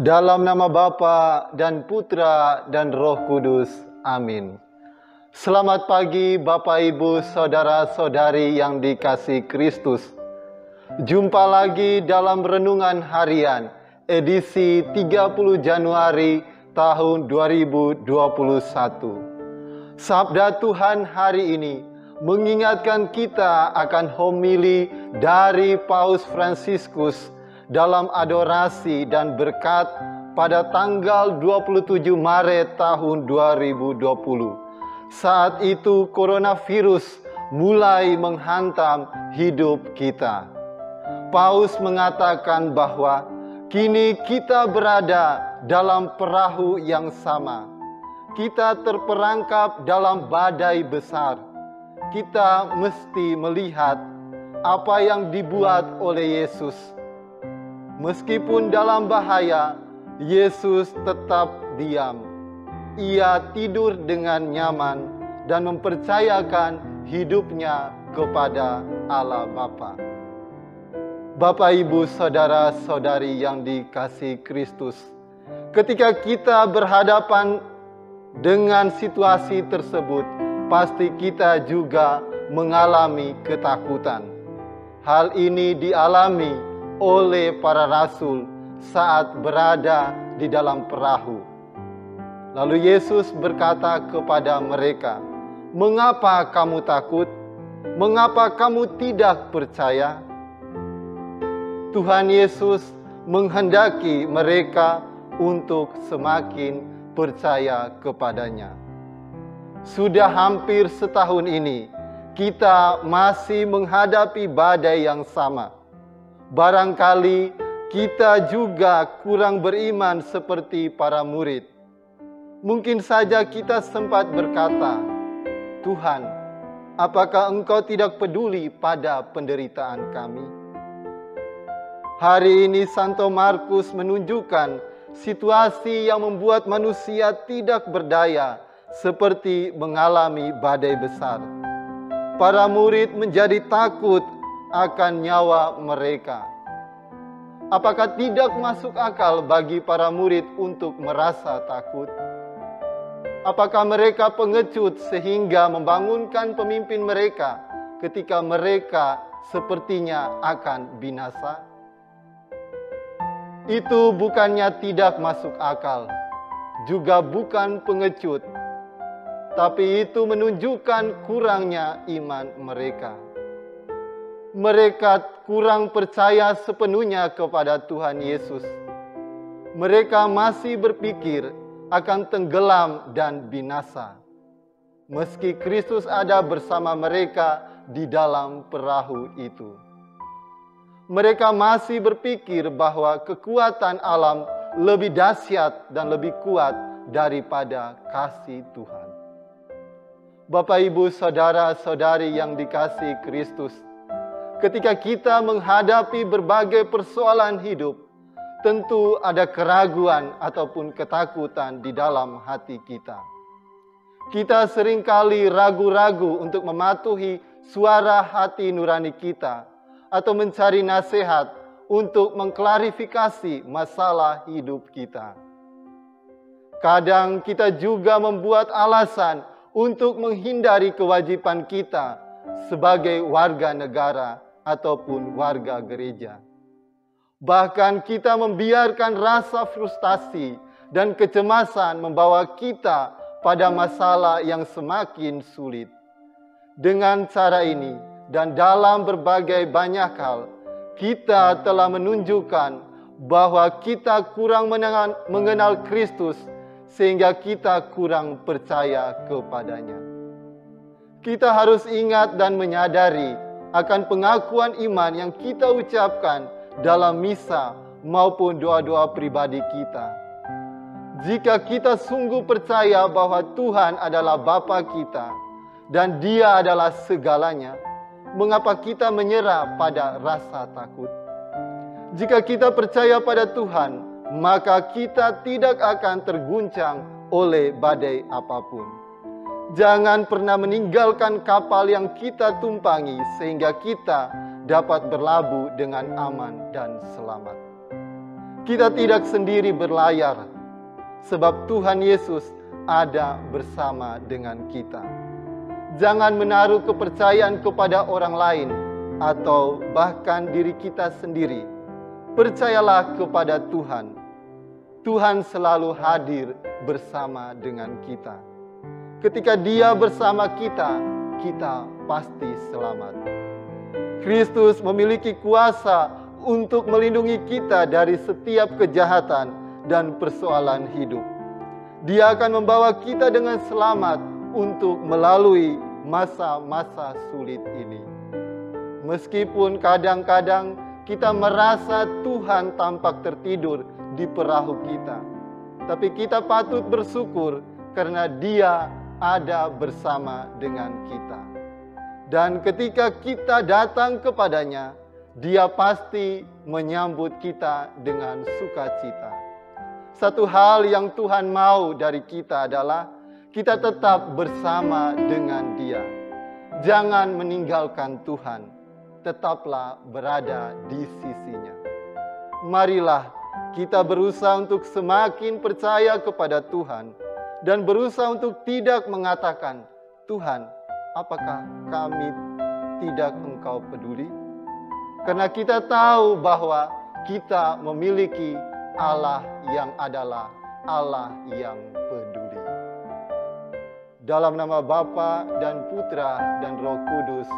Dalam nama Bapa dan Putra dan Roh Kudus. Amin. Selamat pagi Bapak Ibu Saudara-saudari yang dikasihi Kristus. Jumpa lagi dalam Renungan Harian edisi 30 Januari tahun 2021. Sabda Tuhan hari ini mengingatkan kita akan homili dari Paus Fransiskus dalam adorasi dan berkat pada tanggal 27 Maret tahun 2020. Saat itu coronavirus mulai menghantam hidup kita. Paus mengatakan bahwa kini kita berada dalam perahu yang sama. Kita terperangkap dalam badai besar. Kita mesti melihat apa yang dibuat oleh Yesus. Meskipun dalam bahaya, Yesus tetap diam. Ia tidur dengan nyaman dan mempercayakan hidupnya kepada Allah Bapa. Bapak, Ibu, Saudara-saudari yang dikasihi Kristus, ketika kita berhadapan dengan situasi tersebut, pasti kita juga mengalami ketakutan. Hal ini dialami oleh para rasul saat berada di dalam perahu. Lalu Yesus berkata kepada mereka, "Mengapa kamu takut? Mengapa kamu tidak percaya?" Tuhan Yesus menghendaki mereka untuk semakin percaya kepadanya. Sudah hampir setahun ini, kita masih menghadapi badai yang sama. Barangkali kita juga kurang beriman seperti para murid. Mungkin saja kita sempat berkata, "Tuhan, apakah Engkau tidak peduli pada penderitaan kami?" Hari ini Santo Markus menunjukkan situasi yang membuat manusia tidak berdaya seperti mengalami badai besar. Para murid menjadi takut akan nyawa mereka. Apakah tidak masuk akal bagi para murid untuk merasa takut? Apakah mereka pengecut sehingga membangunkan pemimpin mereka ketika mereka sepertinya akan binasa? Itu bukannya tidak masuk akal, juga bukan pengecut, tapi itu menunjukkan kurangnya iman mereka. Mereka kurang percaya sepenuhnya kepada Tuhan Yesus. Mereka masih berpikir akan tenggelam dan binasa, meski Kristus ada bersama mereka di dalam perahu itu. Mereka masih berpikir bahwa kekuatan alam lebih dahsyat dan lebih kuat daripada kasih Tuhan. Bapak, Ibu, Saudara-saudari yang dikasihi Kristus, ketika kita menghadapi berbagai persoalan hidup, tentu ada keraguan ataupun ketakutan di dalam hati kita. Kita seringkali ragu-ragu untuk mematuhi suara hati nurani kita atau mencari nasihat untuk mengklarifikasi masalah hidup kita. Kadang kita juga membuat alasan untuk menghindari kewajiban kita sebagai warga negara ataupun warga gereja. Bahkan kita membiarkan rasa frustasi dan kecemasan membawa kita pada masalah yang semakin sulit. Dengan cara ini dan dalam berbagai banyak hal, kita telah menunjukkan bahwa kita kurang mengenal Kristus sehingga kita kurang percaya kepadanya. Kita harus ingat dan menyadari akan pengakuan iman yang kita ucapkan dalam misa maupun doa-doa pribadi kita. Jika kita sungguh percaya bahwa Tuhan adalah Bapa kita dan Dia adalah segalanya, mengapa kita menyerah pada rasa takut? Jika kita percaya pada Tuhan, maka kita tidak akan terguncang oleh badai apapun. Jangan pernah meninggalkan kapal yang kita tumpangi sehingga kita dapat berlabuh dengan aman dan selamat. Kita tidak sendiri berlayar, sebab Tuhan Yesus ada bersama dengan kita. Jangan menaruh kepercayaan kepada orang lain atau bahkan diri kita sendiri. Percayalah kepada Tuhan. Tuhan selalu hadir bersama dengan kita. Ketika Dia bersama kita, kita pasti selamat. Kristus memiliki kuasa untuk melindungi kita dari setiap kejahatan dan persoalan hidup. Dia akan membawa kita dengan selamat untuk melalui masa-masa sulit ini. Meskipun kadang-kadang kita merasa Tuhan tampak tertidur di perahu kita, tapi kita patut bersyukur karena Dia ada bersama dengan kita. Dan ketika kita datang kepadanya, Dia pasti menyambut kita dengan sukacita. Satu hal yang Tuhan mau dari kita adalah kita tetap bersama dengan Dia. Jangan meninggalkan Tuhan, tetaplah berada di sisinya. Marilah kita berusaha untuk semakin percaya kepada Tuhan dan berusaha untuk tidak mengatakan, "Tuhan, apakah kami tidak Engkau peduli?" Karena kita tahu bahwa kita memiliki Allah yang adalah Allah yang peduli. Dalam nama Bapa dan Putra dan Roh Kudus.